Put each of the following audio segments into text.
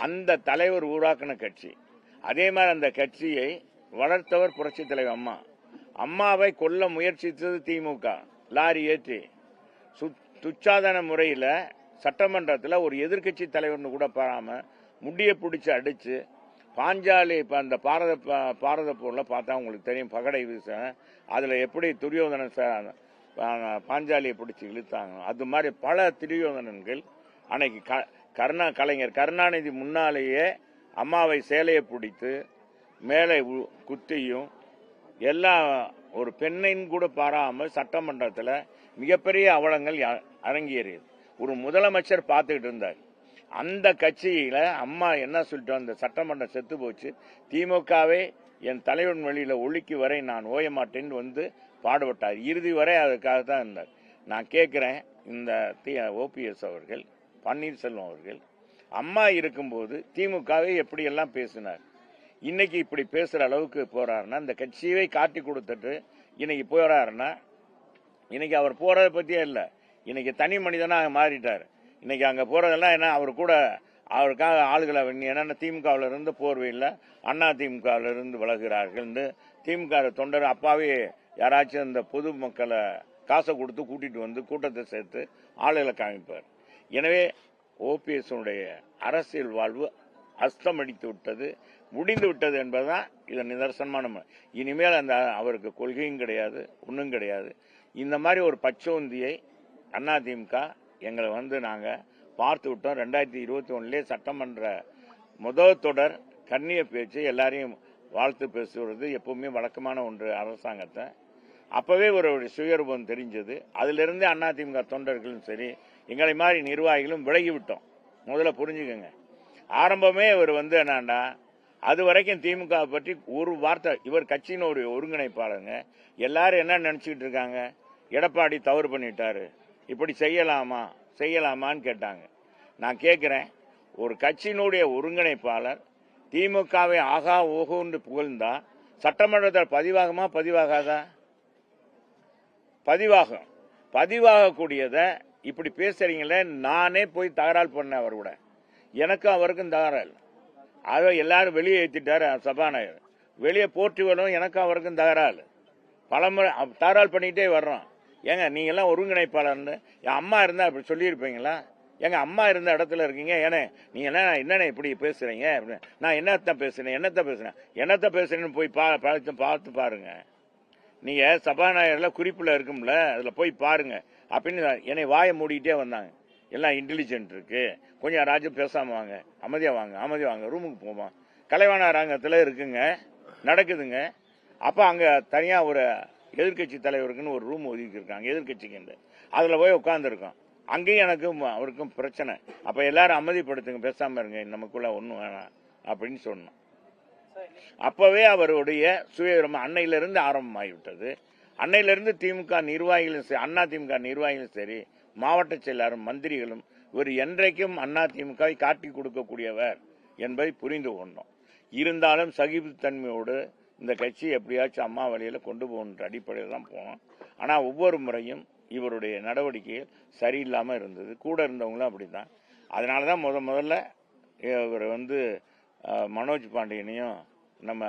அந்த தலைவர் உருவாக்கின கட்சி. அதே மாதிரி அந்த கட்சியை வளர்த்தவர் புரட்சி தலைவர் அம்மா. அம்மாவை கொல்ல முயற்சித்தது திமுக. லாரி ஏற்றி துச்சாதன முறையில் சட்டமன்றத்தில் ஒரு எதிர்கட்சி தலைவர்னு கூட பாராம முடியை பிடிச்சி அடிச்சு பாஞ்சாலி அந்த பாரத போரில் பார்த்தா உங்களுக்கு தெரியும், பகடை வீச அதில் எப்படி துரியோதனன் பாஞ்சாலியை பிடிச்சி இழுத்தாங்க. அது மாதிரி பல துரியோதனன்கள் அன்னைக்கு கலைஞர் கருணாநிதி முன்னாலேயே அம்மாவை சேலையை பிடித்து மேலே குத்தியும் எல்லாம் ஒரு பெண்ணின் கூட பாராமல் சட்டமன்றத்தில் மிகப்பெரிய அவலங்கள் அரங்கேறியது. ஒரு முதலமைச்சர் பார்த்துக்கிட்டு இருந்தார். அந்த கட்சியில அம்மா என்ன சொல்லிட்டு அந்த சட்டமன்றம் செத்து போச்சு, திமுகவே என் தலைவன் வழியில ஒழுக்கி வரை நான் ஓய மாட்டேன்னு வந்து பாடுபட்டார். இறுதி வரை அதுக்காக தான் இருந்தார். நான் கேட்கிறேன், இந்த ஓபிஎஸ் அவர்கள், பன்னீர்செல்வம் அவர்கள் அம்மா இருக்கும்போது திமுகவை எப்படியெல்லாம் பேசினார், இன்னைக்கு இப்படி பேசுற அளவுக்கு போறாருன்னா, இந்த கட்சியை காட்டி கொடுத்துட்டு இன்னைக்கு போறாருன்னா, இன்னைக்கு அவர் போறதை பத்தியே இல்லை, இன்னைக்கு தனி மனிதனாக மாறிட்டார். இன்னைக்கு அங்க போறதெல்லாம் என்ன, அவர் கூட அவருக்காக ஆளுகளை என்னென்ன திமுகவில் இருந்து போர்வையில் அண்ணா திமுகவில் இருந்து விலகிறார்கள். திமுக தொண்டர் அப்பாவே யாராச்சும் இந்த பொது மக்களை காசை கொடுத்து கூட்டிட்டு வந்து கூட்டத்தை சேர்த்து ஆளுகளை காமிப்பார். எனவே ஓபிஎஸ் அரசியல் வாழ்வு அஸ்தமடித்து விட்டது, முடிந்து விட்டது என்பதுதான் இதன் நிதர்சனமான. இனிமேல் அந்த அவருக்கு கொள்கையும் கிடையாது, ஒன்றும் கிடையாது. இந்த மாதிரி ஒரு பச்சோந்தியை அதிமுக எங்களை நாங்கள் பார்த்து விட்டோம். 2021 சட்டமன்ற முதல் தொடர் கண்ணிய பேச்சு எல்லாரையும் வாழ்த்து பேசுவது எப்பவுமே வழக்கமான ஒன்று அரசாங்கத்தை. அப்பவே ஒரு சுயரூபம் தெரிஞ்சது. அதிலிருந்து அதிமுக தொண்டர்களும் சரி, எங்களை மாதிரி நிர்வாகிகளும் விலகி விட்டோம். முதல்ல புரிஞ்சுக்கோங்க. ஆரம்பமே இவர் என்னண்டா, அது வரைக்கும் திமுக பற்றி ஒரு வார்த்தை, இவர் கட்சியின் ஒரு ஒருங்கிணைப்பாளருங்க. எல்லாரும் என்ன நினைச்சுக்கிட்டு இருக்காங்க, எடப்பாடி தவறு பண்ணிட்டாரு, இப்படி செய்யலாமான்னு கேட்டாங்க. நான் கேட்கிறேன், ஒரு கட்சியினுடைய ஒருங்கிணைப்பாளர் திமுகவை ஆகா ஓகோன்னு புகழ்ந்தா சட்டமன்றத்தில் பதிவாகாதா? பதிவாகக்கூடியதை இப்படி பேசுறீங்களே. நானே போய் தகராறு பண்ணேன் அவர் கூட, எனக்கும் அவருக்கும் தகராறு. அதை எல்லாரும் வெளியே ஏற்றிட்டாரு சபாநாயகர். வெளியே போட்டி வரும், எனக்கும் அவருக்கும் தகராறு. பலமுறை தகராறு பண்ணிக்கிட்டே வர்றோம். ஏங்க நீங்க எல்லாம் ஒருங்கிணைப்பாளர்னு என் அம்மா இருந்தா இப்படி சொல்லியிருப்பீங்களா? எங்க அம்மா இருந்த இடத்துல இருக்கீங்க, ஏன்னா நீங்க என்னென்ன இப்படி பேசுறீங்க? நான் என்னத்த பேசுறேன்னு போய் பார்த்து பாருங்க. நீங்க சபாநாயகர்ல குறிப்புல இருக்கும்ல, அதுல போய் பாருங்க அப்படின்னு என்னை வாயை மூடிக்கிட்டே வந்தாங்க. எல்லாம் இன்டெலிஜென்ட் இருக்கு, கொஞ்சம் ராஜ்யம் பேசாம வாங்க, அமைதியா வாங்க, ரூமுக்கு போமா. கலைவாணர் அரங்கத்துல இருக்குங்க, நடக்குதுங்க. அப்ப அங்க தனியா ஒரு எதிர்கட்சி தலைவருக்குன்னு ஒரு ரூம் ஒதுக்கி இருக்காங்க, எதிர்கட்சிக்கு. அதுல போய் உட்காந்துருக்கோம். அங்கேயும் எனக்கும் அவருக்கும் பிரச்சனை. அப்ப எல்லாரும் அமைதிப்படுத்துங்க, பேசாம இருங்க, நமக்குள்ள ஒன்றும் வேணாம் அப்படின்னு சொன்னோம். அப்பவே அவருடைய சுயரம் அன்னையிலிருந்து ஆரம்பமாகிவிட்டது. அன்னையிலிருந்து திமுக நிர்வாகிகளும் அதிமுக நிர்வாகிகளும் சரி, மாவட்ட செயலாளரும் மந்திரிகளும் இவர் என்றைக்கும் அதிமுகவை காட்டி கொடுக்கக்கூடியவர் என்பதை புரிந்து கொண்டோம். இருந்தாலும் சகிப்புத்தன்மையோடு இந்த கட்சி எப்படியாச்சும் அம்மா வழியில கொண்டு போகின்ற அடிப்படையில் தான் போனோம். ஆனால் ஒவ்வொரு முறையும் இவருடைய நடவடிக்கைகள் சரியில்லாமல் இருந்தது. கூட இருந்தவங்களும் அப்படித்தான். அதனால தான் முதல்ல இவர் மனோஜ் பாண்டியனையும் நம்ம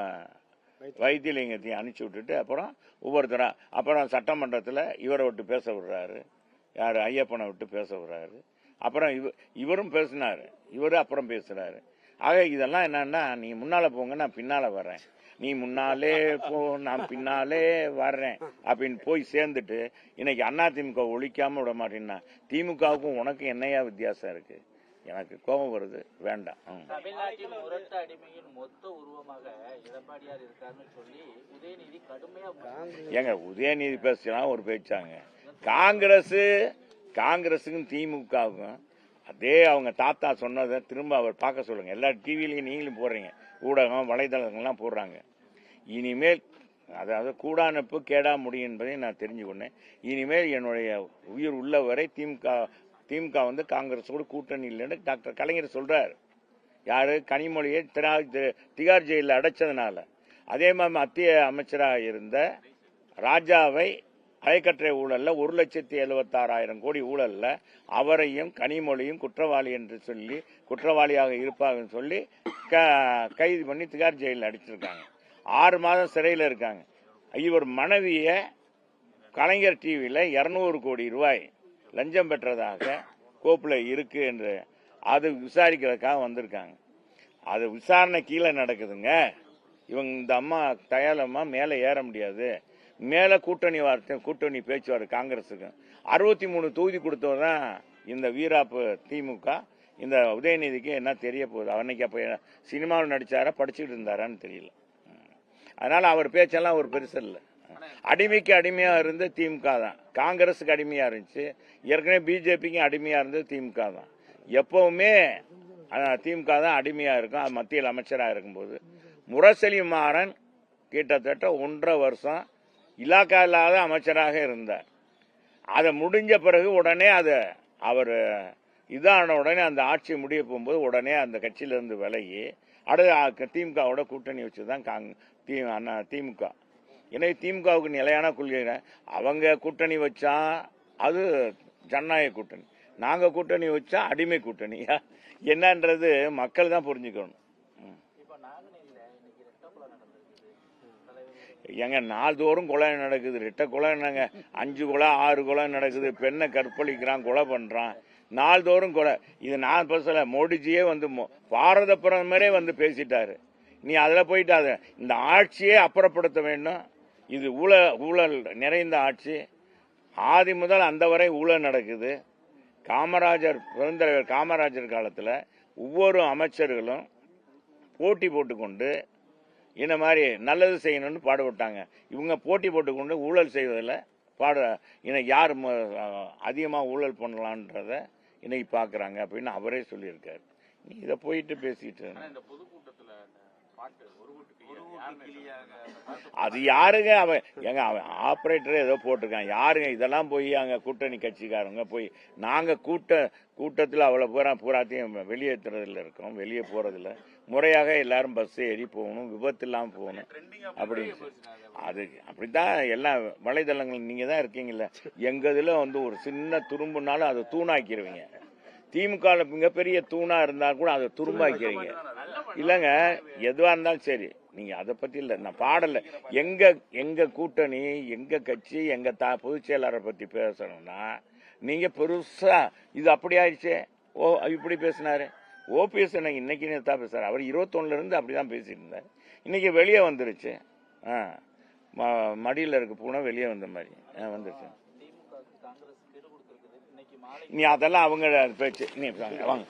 வைத்தியலிங்கத்தையும் அனுப்பிச்சி விட்டுட்டு அப்புறம் ஒவ்வொருத்தராக அப்புறம் சட்டமன்றத்தில் இவரை விட்டு பேச விடுறாரு, யார் ஐயப்பனை விட்டு பேச விடுறாரு. அப்புறம் இவரும் பேசினார், இவரு அப்புறம் பேசுறாரு. ஆக இதெல்லாம் என்னன்னா, நீ முன்னால போங்க, நான் பின்னால வர்றேன், நீ முன்னாலே போ, நான் பின்னாலே வர்றேன் அப்படின்னு போய் சேர்ந்துட்டு இன்னைக்கு அதிமுக ஒழிக்காம விட மாட்டேன்னா, திமுகவுக்கும் உனக்கு என்னையா வித்தியாசம் இருக்கு? எனக்கு கோபம் வருது, வேண்டாம். தமிழ்நாட்டில் முரட்டு அடிமையின் மொத்த உருவமாக எடப்பாடியார் இருக்காருன்னு சொல்லி உதயநிதி கடுமையா ஏங்க உதயநிதி பேசலாம் ஒரு பேச்சாங்க. காங்கிரஸுக்கும் திமுகவுக்கும் அதே அவங்க தாத்தா சொன்னதை திரும்ப அவர் பார்க்க சொல்லுங்க. எல்லா டிவிலையும் நீங்களும் போடுறீங்க, ஊடகம் வலைதளங்கள்லாம் போடுறாங்க. இனிமேல் அதாவது கூடானப்பு கேடா முடியும் என்பதை நான் தெரிஞ்சுக்கொண்டேன். இனிமேல் என்னுடைய உயிர் உள்ளவரை திமுக காங்கிரஸோடு கூட்டணி இல்லைன்னு டாக்டர் கலைஞர் சொல்றாரு. யாரு? கனிமொழியை திகார் ஜெயிலில் அடைச்சதுனால. அதே மாதிரி மத்திய அமைச்சராக இருந்த ராஜாவை அலைக்கற்றை ஊழல்ல 1,76,000 கோடி ஊழல்ல அவரையும் கனிமொழியும் குற்றவாளி என்று சொல்லி குற்றவாளியாக இருப்பாங்கன்னு சொல்லி கைது பண்ணி திகார் ஜெயிலில் அடிச்சிருக்காங்க. 6 மாதம் சிறையில் இருக்காங்க. இவர் மனைவிய கலைஞர் டிவியில் 200 கோடி ரூபாய் லஞ்சம் பெற்றதாக கோப்பில் இருக்கு என்று அது விசாரிக்கிறதுக்காக வந்திருக்காங்க. அது விசாரணை கீழே நடக்குதுங்க. இவங்க இந்த அம்மா தயாளம்மா மேலே ஏற முடியாது. மேலே கூட்டணி பேச்சுவார் காங்கிரஸுக்கு 63 தொகுதி கொடுத்தவர் தான் இந்த வீராப்பு திமுக. இந்த உதயநிதிக்கு என்ன தெரிய போகுது? அன்னைக்கு அப்போ சினிமாவில் நடிச்சாரா படிச்சுக்கிட்டு இருந்தாரான்னு தெரியல. அதனால அவர் பேச்செல்லாம் ஒரு பெருசு இல்லை. அடிமைக்கு அடிமையா இருந்து திமுக தான், காங்கிரஸுக்கு அடிமையா இருந்துச்சு, ஏற்கனவே பிஜேபிக்கு அடிமையா இருந்தது திமுக தான். எப்பவுமே திமுக தான் அடிமையா இருக்கும். அது மத்தியில் அமைச்சராக இருக்கும்போது முரசொலி மாறன் கிட்டத்தட்ட 1.5 வருஷம் இலாக்கா இல்லாத அமைச்சராக இருந்தார். அதை முடிஞ்ச பிறகு உடனே அவர் இதான உடனே அந்த ஆட்சி முடிய போகும்போது உடனே அந்த கட்சியிலிருந்து விலகி அடுத்த திமுகவோட கூட்டணி வச்சுதான் திமுக. எனவே திமுகவுக்கு நிலையான கொள்கை. அவங்க கூட்டணி வச்சா அது ஜனநாயக கூட்டணி, நாங்க கூட்டணி வச்சா அடிமை கூட்டணி. என்னன்றது மக்கள் தான் புரிஞ்சுக்கணும். எங்க நாள்தோறும் கொலை நடக்குது. ரெட்டை கொலை என்னங்க, 5 கொலை 6 கொலை நடக்குது. பெண்ணை கற்பழிக்கிறான், கொலை பண்றான், நாள்தோறும் கொலை. இது நான் பேசல, மோடிஜியே வந்து பாரத பிரதமரே வந்து பேசிட்டாரு. நீ அதில் போயிட்டு இந்த ஆட்சியே அப்புறப்படுத்த வேண்டும். இது ஊழல் நிறைந்த ஆட்சி. ஆதி முதல் அந்த வரை ஊழல் நடக்குது. பெருந்தலைவர் காமராஜர் காலத்தில் ஒவ்வொரு அமைச்சர்களும் போட்டி போட்டுக்கொண்டு இந்த மாதிரி நல்லது செய்யணும்னு பாடுபட்டாங்க. இவங்க போட்டி போட்டுக்கொண்டு ஊழல் செய்வதில் யார் அதிகமாக ஊழல் பண்ணலான்றத இன்னைக்கு பார்க்குறாங்க அப்படின்னு அவரே சொல்லியிருக்காரு. நீ இதை போயிட்டு பேசிட்டு அது யாருங்க? அவன் ஆபரேட்டரே ஏதோ போட்டிருக்கான். யாருங்க இதெல்லாம்? போய் அங்க கூட்டணி கட்சிக்காரங்க போய் நாங்க கூட்டத்தில் அவ்வளவு பூராத்தையும் வெளியேற்றுறதுல இருக்கோம், வெளியே போறதில்ல. முறையாக எல்லாரும் பஸ் ஏறி போகணும், விபத்து இல்லாம போகணும் அப்படின்னு. அது அப்படித்தான் எல்லா வலைதளங்கள். நீங்க தான் இருக்கீங்கல்ல, எங்க இதுல வந்து ஒரு சின்ன துரும்புனாலும் அதை தூணாக்கிடுவீங்க. திமுக மிகப்பெரிய தூணா இருந்தா கூட அதை துரும்பாக்கிறீங்க. இல்லங்க, எதுவா இருந்தாலும் சரி, நீங்க அதை பத்தி இல்ல, நான் பாடல. எங்க கூட்டணி, எங்க கட்சி, எங்க பொதுச் செயலாளரை பத்தி பேசணும்னா நீங்க பெருசா இது அப்படி ஆயிடுச்சு, இப்படி பேசினாரு. ஓபிஎஸ் இன்னைக்கு தான் பேசுறாரு. அவர் 21 இருந்து அப்படிதான் பேசிட்டு இருந்தார். இன்னைக்கு வெளியே வந்துருச்சு. மடியில் இருக்க பூனை வெளியே வந்த மாதிரி வந்துருச்சு. நீ அதெல்லாம் அவங்க பேச்சு. நீ வாங்க.